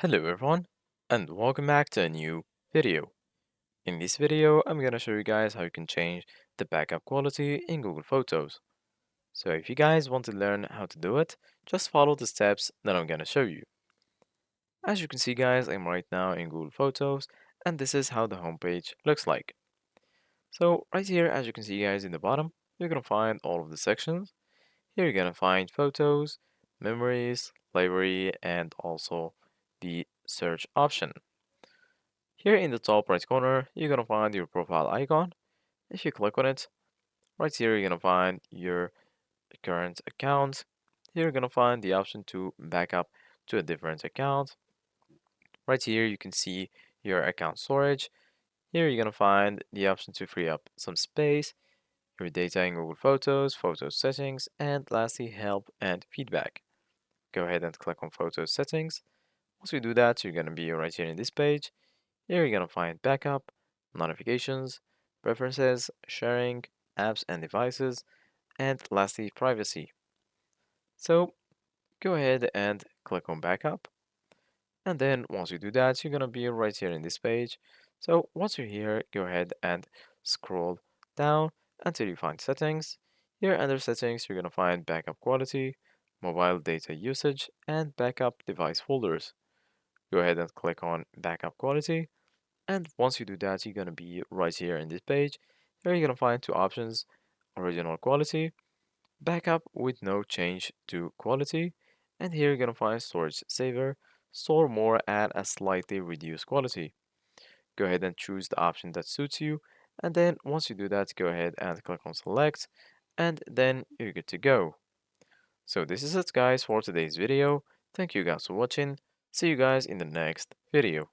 Hello everyone, and welcome back to a new video. In this video, I'm gonna show you guys how you can change the backup quality in Google Photos. So if you guys want to learn how to do it, just follow the steps that I'm gonna show you. As you can see guys, I'm right now in Google Photos, and this is how the homepage looks like. So right here, as you can see guys in the bottom, you're gonna find all of the sections. Here you're gonna find photos, memories, library, and also the search option. Here in the top right corner, you're gonna find your profile icon. If you click on it, right here you're gonna find your current account. Here you're gonna find the option to back up to a different account. Right here you can see your account storage. Here you're gonna find the option to free up some space, your data in Google Photos, photo settings, and lastly help and feedback. Go ahead and click on photo settings. Once you do that, you're gonna be right here in this page. Here you're gonna find backup, notifications, preferences, sharing, apps and devices, and lastly, privacy. So go ahead and click on backup. And then once you do that, you're gonna be right here in this page. So once you're here, go ahead and scroll down until you find settings. Here under settings, you're gonna find backup quality, mobile data usage, and backup device folders. Go ahead and click on backup quality. And once you do that, you're gonna be right here in this page. Here you're gonna find two options: original quality, backup with no change to quality, and here you're gonna find storage saver, store more at a slightly reduced quality. Go ahead and choose the option that suits you, and then once you do that, go ahead and click on select, and then you're good to go. So this is it guys for today's video. Thank you guys for watching. See you guys in the next video.